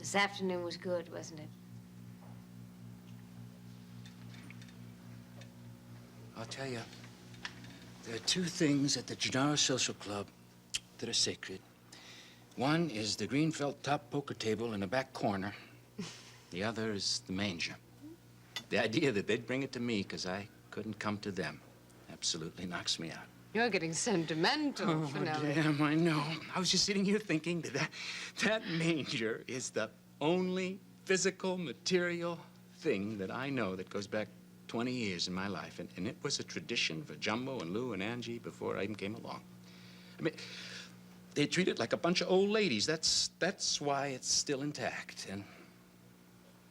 This afternoon was good, wasn't it? I'll tell you, there are two things at the Gennaro Social Club that are sacred. One is the green felt top poker table in the back corner. The other is the manger. The idea that they'd bring it to me because I couldn't come to them absolutely knocks me out. You're getting sentimental, Finelli. Damn, I know. I was just sitting here thinking that manger is the only physical, material thing that I know that goes back 20 years in my life. And it was a tradition for Jumbo and Lou and Angie before I even came along. I mean, they treat it like a bunch of old ladies. That's why it's still intact. And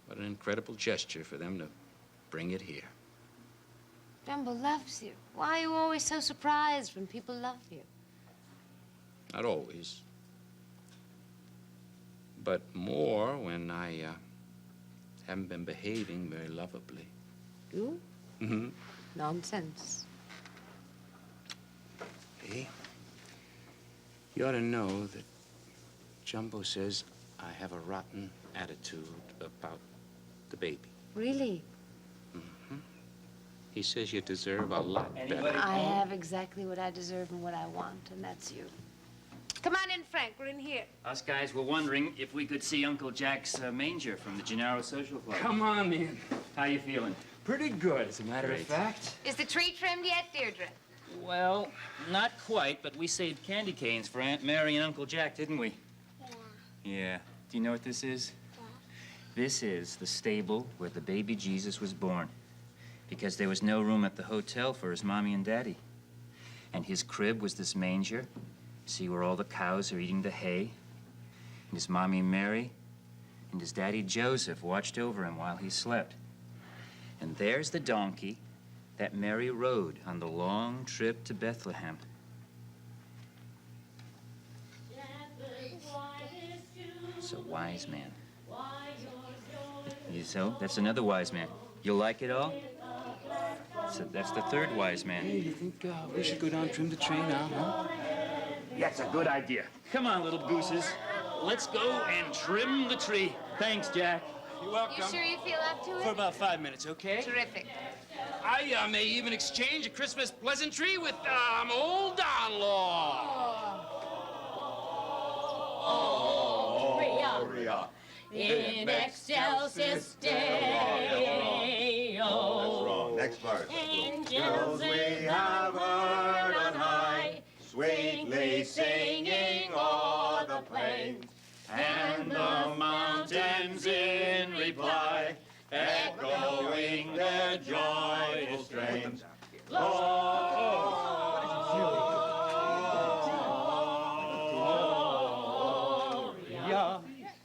what an incredible gesture for them to bring it here. Jumbo loves you. Why are you always so surprised when people love you? Not always. But more when I haven't been behaving very lovably. You? Mm-hmm. Nonsense. Hey, you ought to know that Jumbo says I have a rotten attitude about the baby. Really? Mm-hmm. He says you deserve a lot better. I have exactly what I deserve and what I want, and that's you. Come on in, Frank. We're in here. Us guys were wondering if we could see Uncle Jack's manger from the Gennaro Social Club. Come on in. How you feeling? Pretty good, as a matter Great. of fact. Is the tree trimmed yet, Deirdre? Well, not quite, but we saved candy canes for Aunt Mary and Uncle Jack, didn't we? Yeah. Yeah. Do you know what this is? Yeah. This is the stable where the baby Jesus was born, because there was no room at the hotel for his mommy and daddy. And his crib was this manger. See where all the cows are eating the hay? And his mommy Mary and his daddy Joseph watched over him while he slept. And there's the donkey that Mary rode on the long trip to Bethlehem. It's a wise man. So that's another wise man. You'll like it all? So that's the third wise man. Hey, you think we should go down and trim the tree now, huh? That's a good idea. Come on, little gooses. Let's go and trim the tree. Thanks, Jack. You're welcome. You sure you feel up to it? For about 5 minutes, okay? Terrific. I may even exchange a Christmas pleasantry with old Don Law. Gloria in excelsis Deo. That's wrong. Next verse. Angels we have heard on high, sweetly singing o'er the plains, and the mountains in reply, echoing their joyful strains. Gloria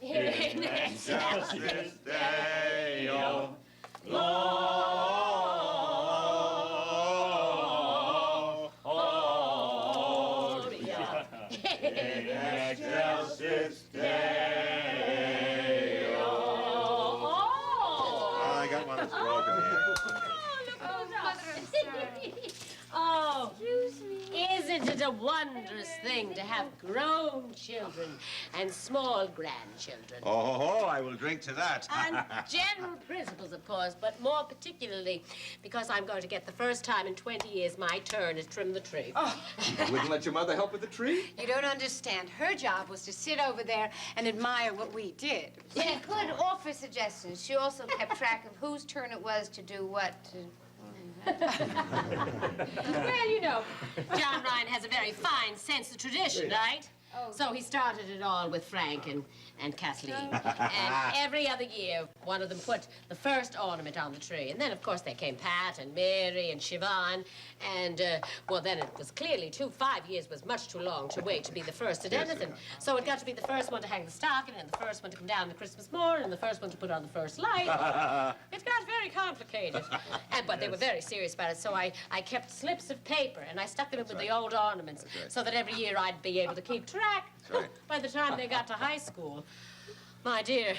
in excelsis Deo. Gloria in excelsis Deo. I got one that's broken here. Oh, isn't it a wondrous thing to have grown children and small grandchildren? Oh, I will drink to that. And general principles, of course, but more particularly because I'm going to get the first time in 20 years my turn to trim the tree. Oh, you wouldn't let your mother help with the tree? You don't understand. Her job was to sit over there and admire what we did. She could offer suggestions. She also kept track of whose turn it was to do what. Well, you know, John Ryan has a very fine sense of tradition, right? Oh. So he started it all with Frank and Kathleen. And every other year, one of them put the first ornament on the tree. And then, of course, there came Pat and Mary and Siobhan. And, well, then it was clearly 5 years was much too long to wait to be the first at anything. So it got to be the first one to hang the stocking, and the first one to come down the Christmas morning, and the first one to put on the first light. It got very complicated. But they were very serious about it, so I kept slips of paper, and I stuck them in with the old ornaments so that every year I'd be able to keep track. Right. By the time they got to high school, My dear,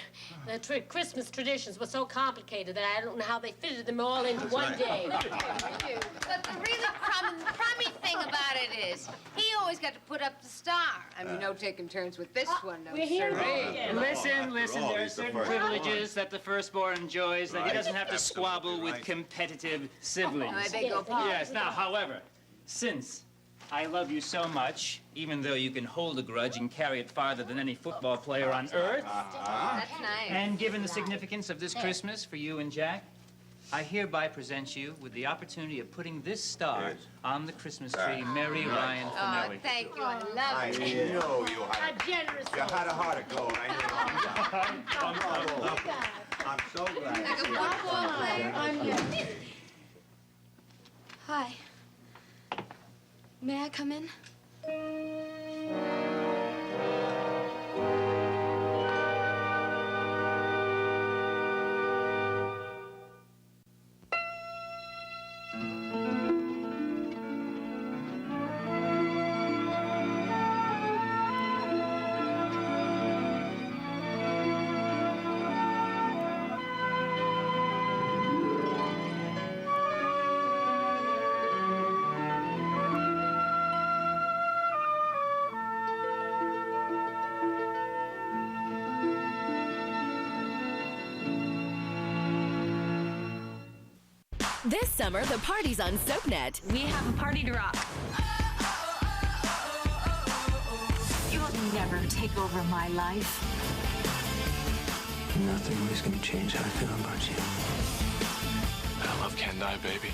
the Christmas traditions were so complicated that I don't know how they fitted them all into one day. But the really crummy thing about it is, he always got to put up the star. I mean, no taking turns with this one, no, we're here sir. again. Listen, all, there are he's the certain first. privileges that the firstborn enjoys that he Right, doesn't have to absolutely squabble with right. competitive siblings. I beg your pardon. Yes, now, however, since I love you so much, even though you can hold a grudge and carry it farther than any football player on earth, That's nice. and given the significance of this Christmas for you and Jack, I hereby present you with the opportunity of putting this star Yes. on the Christmas tree, Merry Ryan Oh, Finelli. thank you. I love I it. know you A had generous you had a heart of gold. I know. I'm so glad. Like a football player. Hi. May I come in? This summer, the party's on SoapNet. We have a party to rock. You'll never take over my life. Nothing is going to change how I feel about you. I love Can Die, baby.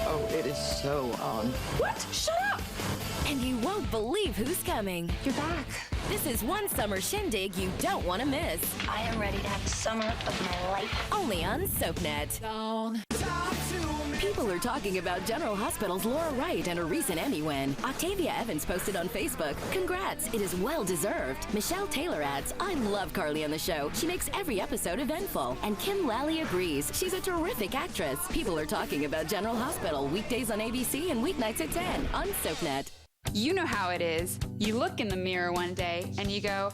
Oh, it is so on. What? Shut up! And you won't believe who's coming. You're back. This is one summer shindig you don't want to miss. I am ready to have the summer of my life. Only on SoapNet. People are talking about General Hospital's Laura Wright and a recent Emmy win. Octavia Evans posted on Facebook, "Congrats, it is well deserved." Michelle Taylor adds, "I love Carly on the show. She makes every episode eventful." And Kim Lally agrees, she's a terrific actress. People are talking about General Hospital weekdays on ABC and weeknights at 10 on SoapNet. You know how it is. You look in the mirror one day and you go,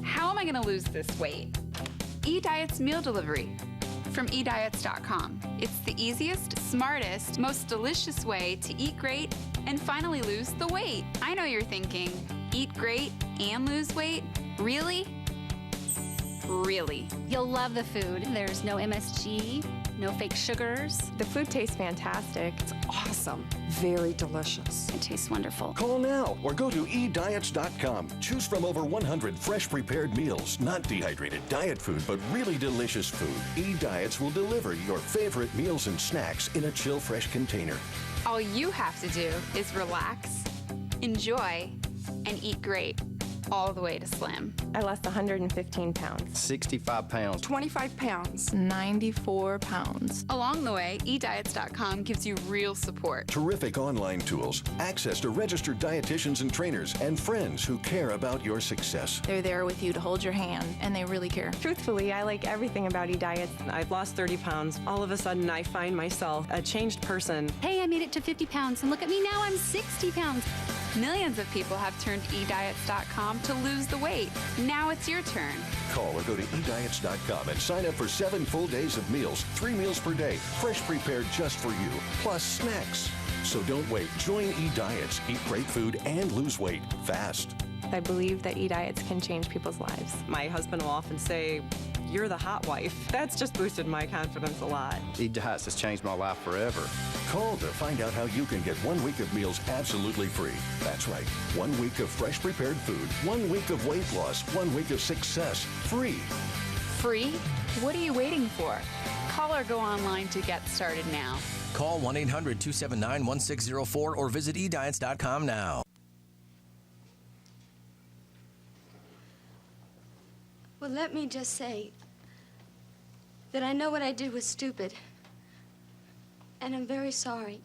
how am I going to lose this weight? eDiet's meal delivery from ediets.com. It's the easiest, smartest, most delicious way to eat great and finally lose the weight. I know you're thinking, eat great and lose weight? Really? Really. You'll love the food. There's no MSG, no fake sugars. The food tastes fantastic. It's awesome. Very delicious. It tastes wonderful. Call now or go to ediets.com. Choose from over 100 fresh prepared meals, not dehydrated diet food, but really delicious food. eDiets will deliver your favorite meals and snacks in a chill fresh container. All you have to do is relax, enjoy, and eat great. All the way to slim. I lost 115 pounds. 65 pounds. 25 pounds. 94 pounds. Along the way, eDiets.com gives you real support. Terrific online tools, access to registered dietitians and trainers, and friends who care about your success. They're there with you to hold your hand, and they really care. Truthfully, I like everything about eDiets. I've lost 30 pounds. All of a sudden, I find myself a changed person. Hey, I made it to 50 pounds, and look at me now, I'm 60 pounds. Millions of people have turned eDiets.com to lose the weight. Now it's your turn. Call or go to ediets.com and sign up for 7 full days of meals, 3 meals per day, fresh prepared just for you, plus snacks. So don't wait. Join eDiets. Eat great food and lose weight fast. I believe that eDiets can change people's lives. My husband will often say, "You're the hot wife." That's just boosted my confidence a lot. eDiets has changed my life forever. Call to find out how you can get 1 week of meals absolutely free. That's right. 1 week of fresh prepared food, 1 week of weight loss, 1 week of success, free. Free? What are you waiting for? Call or go online to get started now. Call 1-800-279-1604 or visit ediets.com now. Well, let me just say that I know what I did was stupid. And I'm very sorry.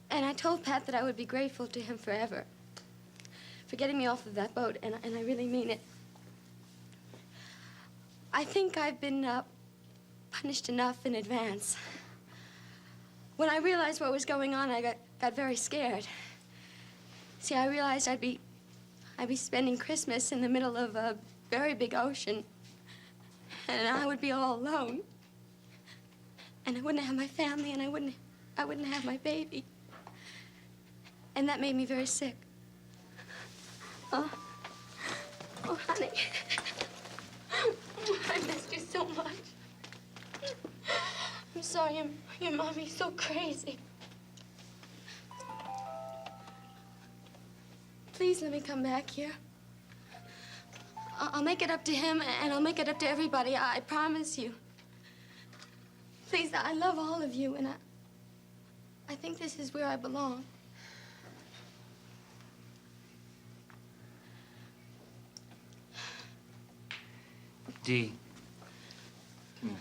And I told Pat that I would be grateful to him forever for getting me off of that boat, and I really mean it. I think I've been punished enough in advance. When I realized what was going on, I got very scared. See, I realized I'd be spending Christmas in the middle of a very big ocean, and I would be all alone. And I wouldn't have my family, and I wouldn't have my baby. And that made me very sick. Oh, honey. I missed you so much. I'm sorry, your mommy's so crazy. Please let me come back here. I'll make it up to him, and I'll make it up to everybody. I promise you. Please, I love all of you, and I think this is where I belong. Dee. Come here.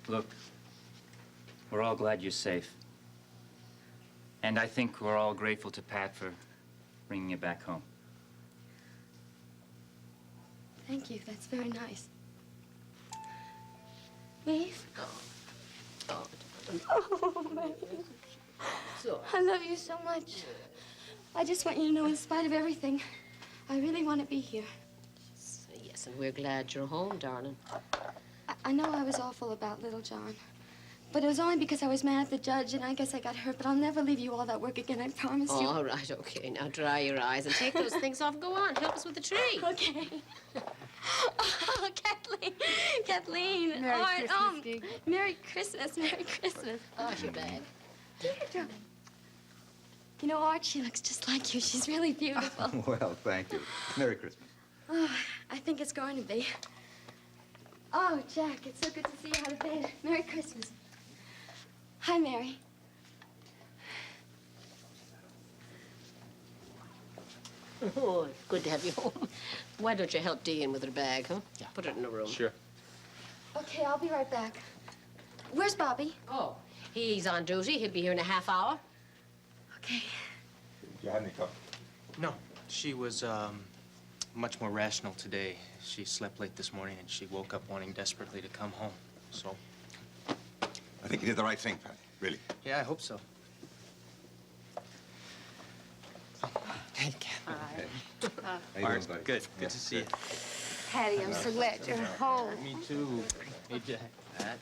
Look, we're all glad you're safe. And I think we're all grateful to Pat for bringing you back home. Thank you. That's very nice. Maeve? Oh, Maeve. I love you so much. I just want you to know, in spite of everything, I really want to be here. Yes, and we're glad you're home, darling. I know I was awful about little John, but it was only because I was mad at the judge, and I guess I got hurt, but I'll never leave you all that work again, I promise you. All right, okay. Now dry your eyes and take those things off and go on. Help us with the tree. Okay. Oh, Kathleen. Merry Christmas, Dee. Merry Christmas, Merry Christmas. Oh, your bag. Dear darling. You know, Art, she looks just like you. She's really beautiful. Well, thank you. Merry Christmas. Oh, I think it's going to be. Oh, Jack, it's so good to see you out of bed. Merry Christmas. Hi, Mary. Oh, it's good to have you home. Why don't you help Dee in with her bag, huh? Yeah. Put it in the room. Sure. Okay, I'll be right back. Where's Bobby? Oh, he's on duty. He'll be here in a half hour. Okay. Did you have any coffee? No, she was much more rational today. She slept late this morning, and she woke up wanting desperately to come home. So. I think you did the right thing, Patty. Really. Yeah, I hope so. Hey, Kat. How you doing, buddy? Good. Good to see you. Patty, I'm so glad you're home. Me too. Hey, Jack. Pat.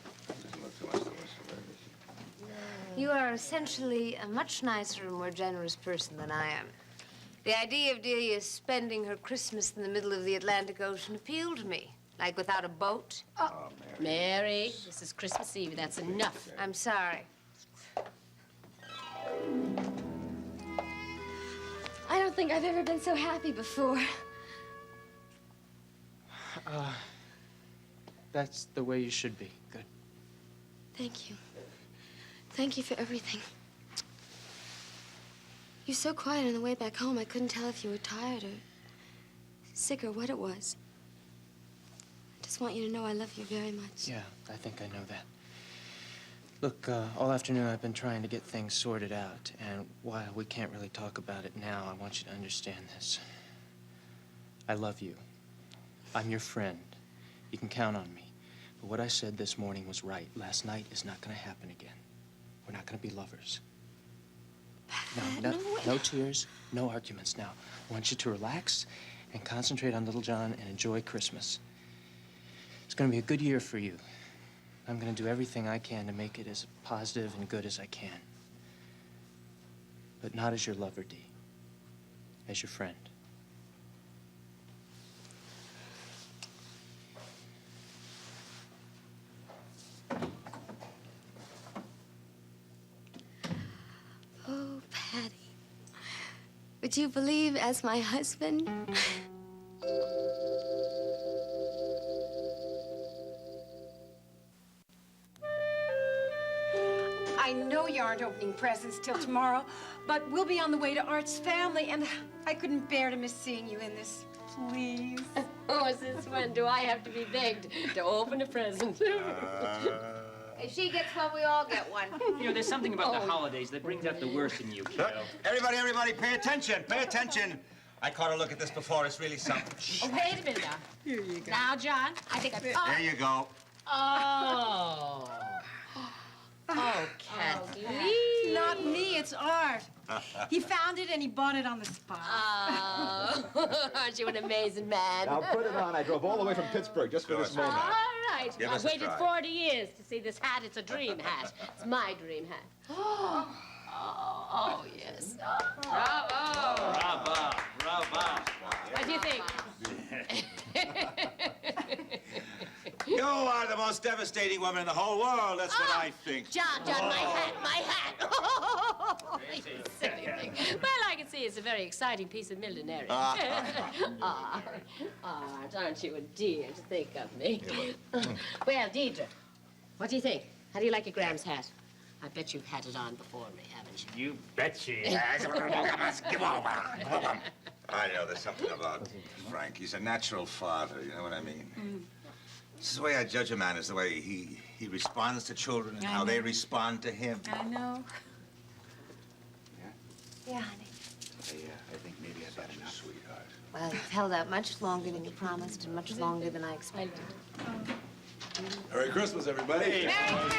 You are essentially a much nicer and more generous person than I am. The idea of Delia spending her Christmas in the middle of the Atlantic Ocean appealed to me. Like without a boat. Oh, Mary, this is Christmas Eve. That's enough. I'm sorry. I don't think I've ever been so happy before. That's the way you should be. Good. Thank you. Thank you for everything. You're so quiet on the way back home, I couldn't tell if you were tired or sick or what it was. I just want you to know I love you very much. Yeah, I think I know that. Look, all afternoon I've been trying to get things sorted out, and while we can't really talk about it now, I want you to understand this. I love you. I'm your friend. You can count on me. But what I said this morning was right. Last night is not going to happen again. We're not going to be lovers. No tears, no arguments now. I want you to relax and concentrate on little John and enjoy Christmas. It's going to be a good year for you. I'm going to do everything I can to make it as positive and good as I can. But not as your lover, Dee. As your friend. Oh, Patty. Would you believe as my husband? I know you aren't opening presents till tomorrow, but we'll be on the way to Art's family, and I couldn't bear to miss seeing you in this. Please. Oh, since when do I have to be begged to open a present? If she gets one, we all get one. You know, there's something about the holidays that brings out the worst in you, kiddo. Everybody, pay attention. Pay attention. I caught a look at this before. It's really something. Oh, wait a minute now. Here you go. Now, John, I think There you go. Oh. Oh, Kathleen. Not me, it's Art. He found it and he bought it on the spot. Oh. Aren't you an amazing man? Now put it on. I drove all the way from Pittsburgh just for this moment. All right. Give I've us a waited try. 40 years to see this hat. It's a dream hat. It's my dream hat. Oh, yes. Bravo! Bravo! Bravo! What do you think? You are the most devastating woman in the whole world. That's what I think. John, my hat, my hat. Oh, you silly thing. Well, I can see it's a very exciting piece of millinery. Aren't you a dear to think of me? Well, Deidre, what do you think? How do you like your Graham's hat? I bet you've had it on before me, haven't you? You bet she has. I know there's something about Frank. He's a natural father, you know what I mean? This is the way I judge a man, is the way he responds to children and how they respond to him. I know. Yeah, honey. I think maybe I've had enough. Sweetheart. Well, you've held out much longer than you promised and much longer than I expected. Merry Christmas, everybody. Merry Christmas!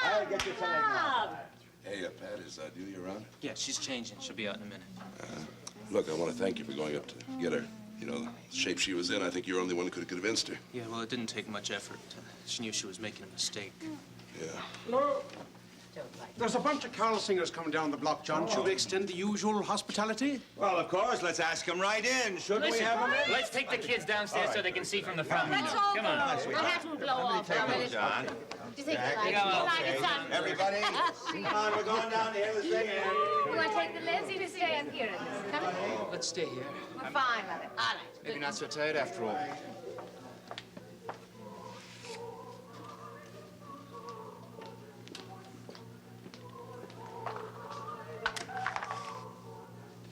I'll get you something now. Hey, Pat, is Delia around? Yeah, she's changing. She'll be out in a minute. Look, I want to thank you for going up to get her. You know, the shape she was in, I think you're the only one who could have convinced her. Yeah, well, it didn't take much effort. She knew she was making a mistake. Yeah. Hello. There's a bunch of carol singers coming down the block, John. Should we extend the usual hospitality? Well, of course. Let's ask him right in. Shouldn't we have him in? Let's take the kids downstairs so they can see from the front window. Let's all Come go. on. We'll have to blow off. John. Do you think you like it? Come on. You like it, son? Everybody, come on. We're going down to hear the singing. You want to take the Lindsay to stay up here? Come on. Let's stay here. We're fine with it. All right. Maybe not so tight after all.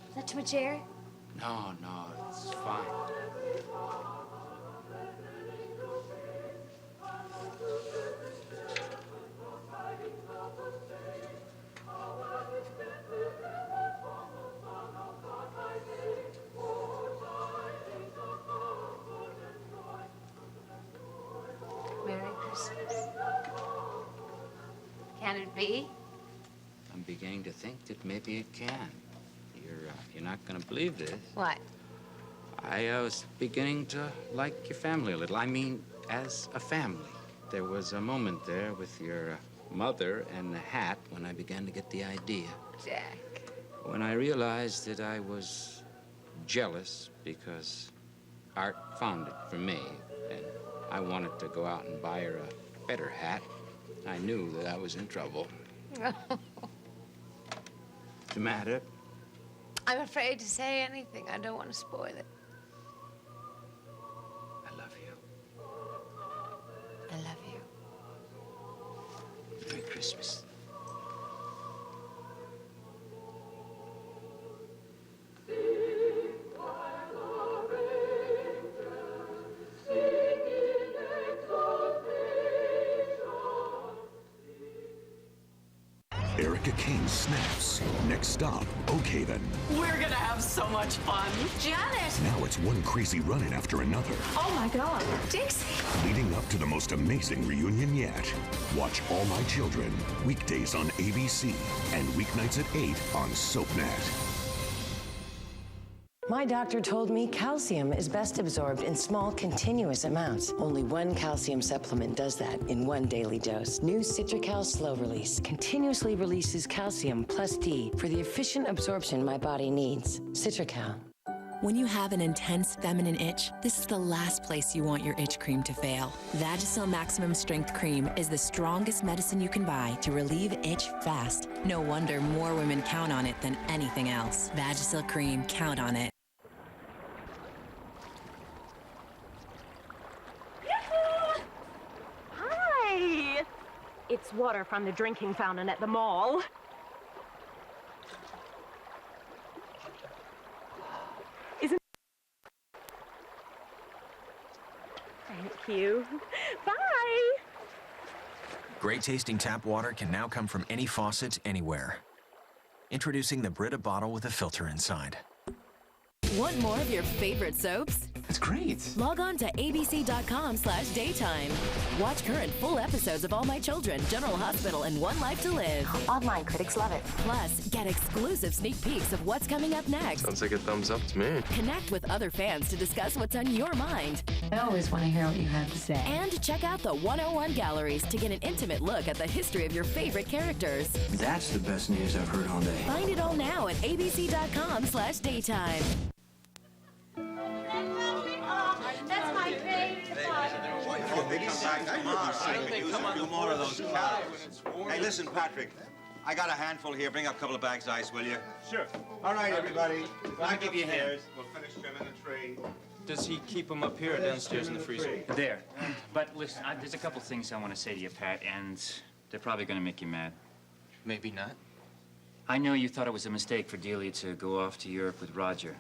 Is that too much air? No, it's fine. Merry Christmas. Can it be? I'm beginning to think that maybe it can. You're not going to believe this. What? I was beginning to like your family a little. I mean, as a family. There was a moment there with your mother and the hat when I began to get the idea. Jack. When I realized that I was jealous because Art found it for me, and I wanted to go out and buy her a better hat, I knew that I was in trouble. What's the matter? I'm afraid to say anything. I don't want to spoil it. I love you. I love you. Merry Christmas. Erica Kane snaps. Next stop, okay then. We're gonna have so much fun. Janet! Now it's one crazy run-in after another, Oh my God. Dixie! leading up to the most amazing reunion yet. Watch All My Children, weekdays on ABC and weeknights at 8 on SoapNet. My doctor told me calcium is best absorbed in small, continuous amounts. Only one calcium supplement does that in one daily dose. New Citracal Slow Release continuously releases calcium plus D for the efficient absorption my body needs. Citracal. When you have an intense feminine itch, this is the last place you want your itch cream to fail. Vagisil Maximum Strength Cream is the strongest medicine you can buy to relieve itch fast. No wonder more women count on it than anything else. Vagisil Cream, count on it. Hi! It's water from the drinking fountain at the mall. Isn't... Thank you. Bye! Great tasting tap water can now come from any faucet, anywhere. Introducing the Brita bottle with a filter inside. Want more of your favorite soaps? That's great. Log on to abc.com/daytime. Watch current full episodes of All My Children, General Hospital, and One Life to Live. Online critics love it. Plus, get exclusive sneak peeks of what's coming up next. Sounds like a thumbs up to me. Connect with other fans to discuss what's on your mind. I always want to hear what you have to say. And check out the 101 galleries to get an intimate look at the history of your favorite characters. That's the best news I've heard all day. Find it all now at abc.com/daytime. That's my favorite part. They come back tomorrow. I could use a few more of those carrots. Hey, listen, Patrick. I got a handful here. Bring up a couple of bags of ice, will you? Sure. All right, everybody. I'll give you a hand. We'll finish trimming the tree. Does he keep them up here or downstairs in the freezer? There. But listen, there's a couple things I want to say to you, Pat, and they're probably going to make you mad. Maybe not. I know you thought it was a mistake for Delia to go off to Europe with Roger.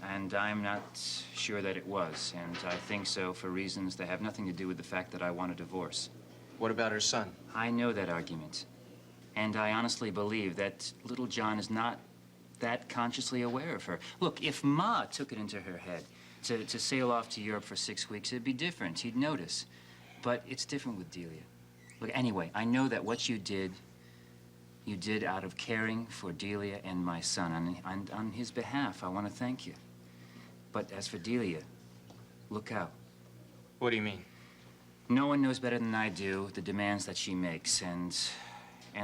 And I'm not sure that it was. And I think so for reasons that have nothing to do with the fact that I want a divorce. What about her son? I know that argument. And I honestly believe that little John is not that consciously aware of her. Look, if Ma took it into her head to sail off to Europe for 6 weeks, it'd be different. He'd notice. But it's different with Delia. Look, anyway, I know that what you did out of caring for Delia and my son. And on his behalf, I want to thank you. But as for Delia, look out. What do you mean? No one knows better than I do the demands that she makes and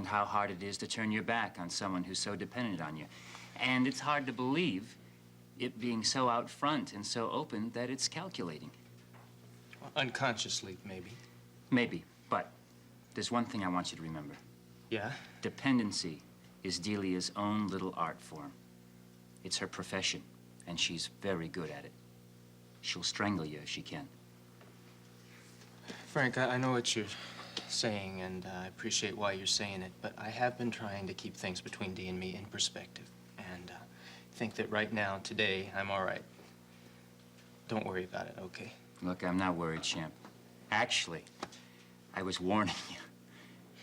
how hard it is to turn your back on someone who's so dependent on you. And it's hard to believe it being so out front and so open that it's calculating. Well, unconsciously, maybe. Maybe, but there's one thing I want you to remember. Yeah? Dependency is Delia's own little art form. It's her profession, and she's very good at it. She'll strangle you if she can. Frank, I know what you're saying, and I appreciate why you're saying it, but I have been trying to keep things between Dee and me in perspective, and think that right now, today, I'm all right. Don't worry about it, okay? Look, I'm not worried, champ. Actually, I was warning you.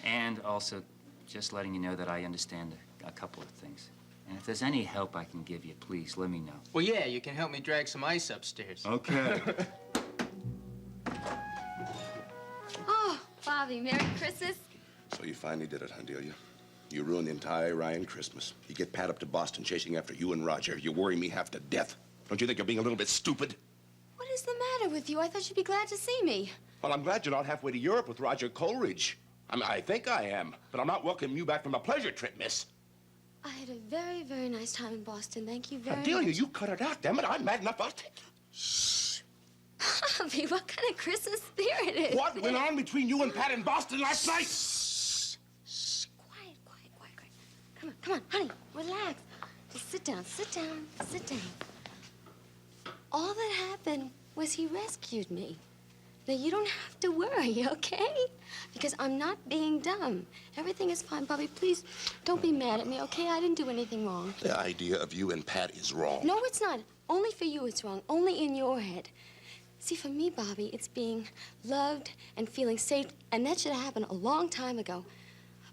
And also just letting you know that I understand a couple of things. And if there's any help I can give you, please let me know. Well, yeah, you can help me drag some ice upstairs. Okay. Oh, Bobby, Merry Christmas. So you finally did it, huh, Delia? You ruined the entire Ryan Christmas. You get Pat up to Boston chasing after you and Roger. You worry me half to death. Don't you think you're being a little bit stupid? What is the matter with you? I thought you'd be glad to see me. Well, I'm glad you're not halfway to Europe with Roger Coleridge. I think I am, but I'm not welcoming you back from a pleasure trip, miss. I had a very, very nice time in Boston. Thank you very much. Delia, you cut it out, damn it. I'm mad enough. I'll take it. Shh. Bobby, what kind of Christmas spirit is What this? went on between you and Pat in Boston last night? Shh. Quiet. Come on, honey, relax. Just sit down. All that happened was he rescued me. Now, you don't have to worry, okay? Because I'm not being dumb. Everything is fine. Bobby, please don't be mad at me, okay? I didn't do anything wrong. The idea of you and Pat is wrong. No, it's not. Only for you it's wrong. Only in your head. See, for me, Bobby, it's being loved and feeling safe, and that should have happened a long time ago.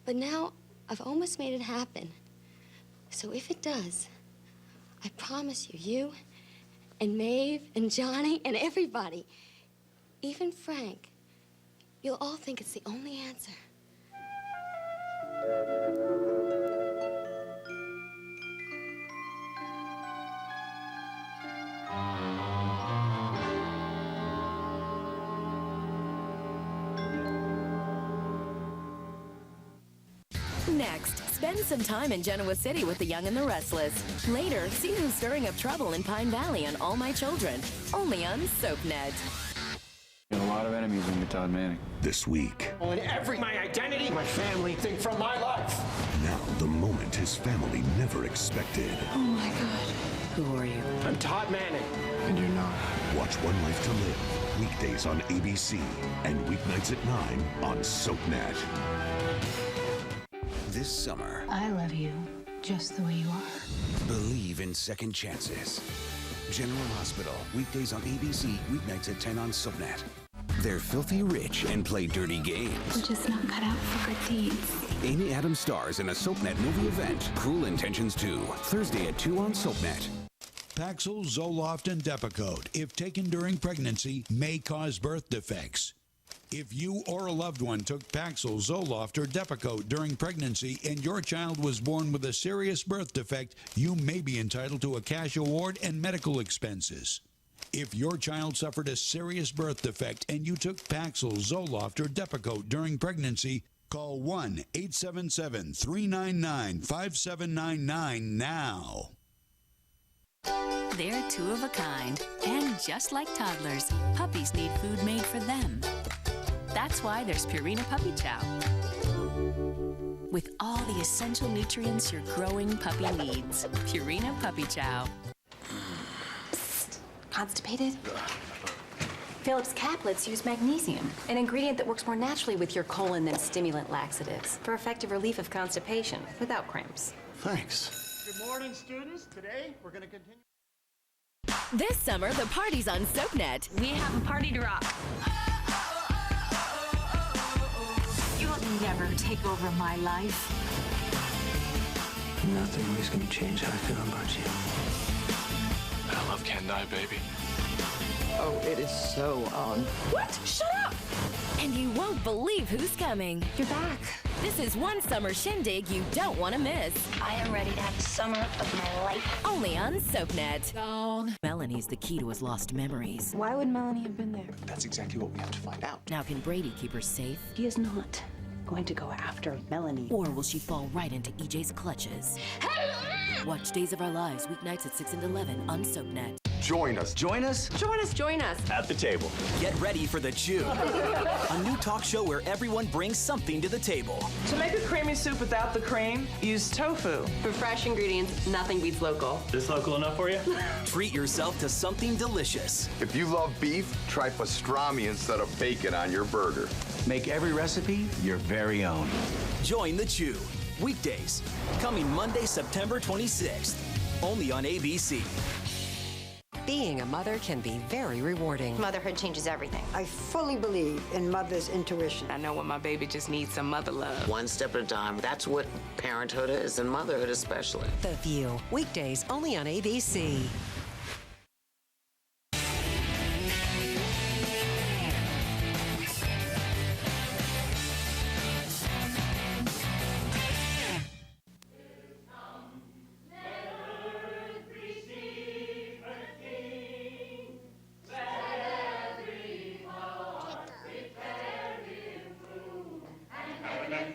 But now, I've almost made it happen. So if it does, I promise you and Maeve and Johnny and everybody, even Frank, you'll all think it's the only answer. Next, spend some time in Genoa City with the young and the restless. Later, see who's stirring up trouble in Pine Valley on All My Children, only on SoapNet. You have a lot of enemies when you're Todd Manning. This week. On my identity, my family, thing from my life. Now, the moment his family never expected. Oh my God. Who are you? I'm Todd Manning. And you're not. Watch One Life to Live, weekdays on ABC and weeknights at 9 on SoapNet. This summer, I love you just the way you are. believe in second chances. General Hospital, weekdays on ABC, weeknights at 10 on SoapNet. They're filthy rich and play dirty games. We're just not cut out for good deeds. Amy Adams stars in a SoapNet movie event, Cruel Intentions 2, Thursday at 2 on SoapNet. Paxil, Zoloft, and Depakote, if taken during pregnancy, may cause birth defects. If you or a loved one took Paxil, Zoloft, or Depakote during pregnancy and your child was born with a serious birth defect, you may be entitled to a cash award and medical expenses. If your child suffered a serious birth defect and you took Paxil, Zoloft, or Depakote during pregnancy, call 1-877-399-5799 now. They're two of a kind, and just like toddlers, puppies need food made for them. That's why there's Purina Puppy Chow. With all the essential nutrients your growing puppy needs. Purina Puppy Chow. Constipated? Phillips caplets use magnesium, an ingredient that works more naturally with your colon than stimulant laxatives for effective relief of constipation without cramps. Thanks. Good morning, students. Today, we're going to continue. This summer, the party's on SoapNet. We have a party to rock. You will never take over my life. Nothing is going to change how I feel about you. I love Can't Die, baby. Oh, it is so on. What? Shut up! And you won't believe who's coming. You're back. This is one summer shindig you don't want to miss. I am ready to have the summer of my life. Only on SoapNet. Melanie's the key to his lost memories. Why would Melanie have been there? That's exactly what we have to find out. Now can Brady keep her safe? He is not going to go after Melanie. Or will she fall right into EJ's clutches? Watch Days of Our Lives weeknights at 6 and 11 on SoapNet. Join us. Join us? Join us, join us. At the table. Get ready for The Chew, a new talk show where everyone brings something to the table. To make a creamy soup without the cream, use tofu. For fresh ingredients, nothing beats local. Is local enough for you? Treat yourself to something delicious. If you love beef, try pastrami instead of bacon on your burger. Make every recipe your very own. Join The Chew. Weekdays. Coming Monday, September 26th. Only on ABC. Being a mother can be very rewarding. Motherhood changes everything. I fully believe in mother's intuition. I know when my baby just needs some mother love. One step at a time. That's what parenthood is, and motherhood especially. The View. Weekdays only on ABC.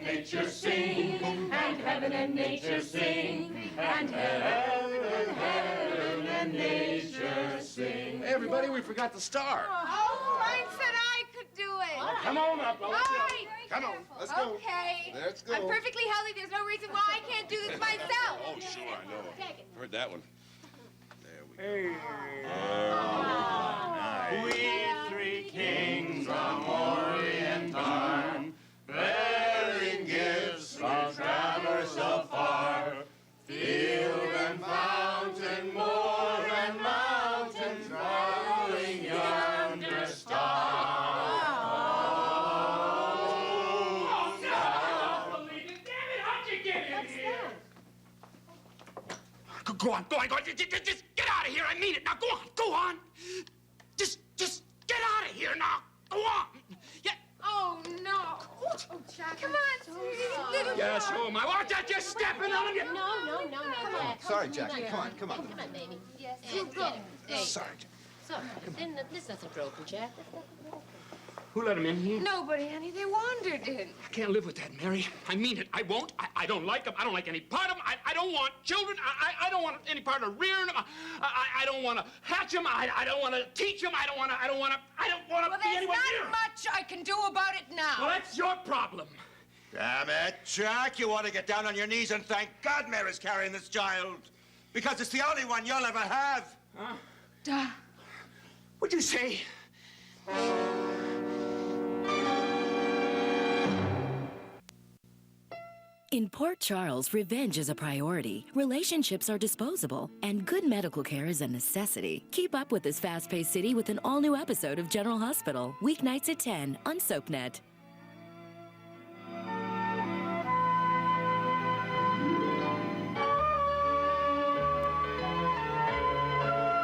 Nature sing, and heaven and nature sing, and heaven and nature sing. Hey, everybody, we forgot the star. Oh, Frank said I could do it. Well, come on up. All right. Come on, let's go. Okay. Let's go. I'm perfectly healthy. There's no reason why I can't do this myself. Oh, sure, I know. Heard that one. There we go. We three kings from Orient are bearing gifts from traverse afar, field and fountain, moor and mountains, following yonder star. Oh, no! I don't believe it. Damn it, how'd you get in here? Go on. Just get out of here. I mean it. Now, go on. Just get out of here now. Go on. Yeah. Oh, no. Oh, Jack. Come on, little Yes, who am I? Watch out, you're stepping on you. No, Jack. Sorry, Jackie. Come on. Come on, baby. Yes, you go. Hey. Sorry. Sorry. There's nothing broken, Jack. Who let him in here? Nobody, honey. They wandered in. I can't live with that, Mary. I mean it. I won't. I don't like them. I don't like any part of them. I don't want children. I don't want any part of rearing them. I don't want to hatch them. I don't want to teach them. I don't want to be anywhere near them. Much I can do about it now. Well, that's your problem. Damn it, Jack. You want to get down on your knees and thank God Mary's carrying this child. Because it's the only one you'll ever have. Huh? Duh. What'd you say? In Port Charles, revenge is a priority, relationships are disposable, and good medical care is a necessity. Keep up with this fast-paced city with an all-new episode of General Hospital, weeknights at 10 on SoapNet.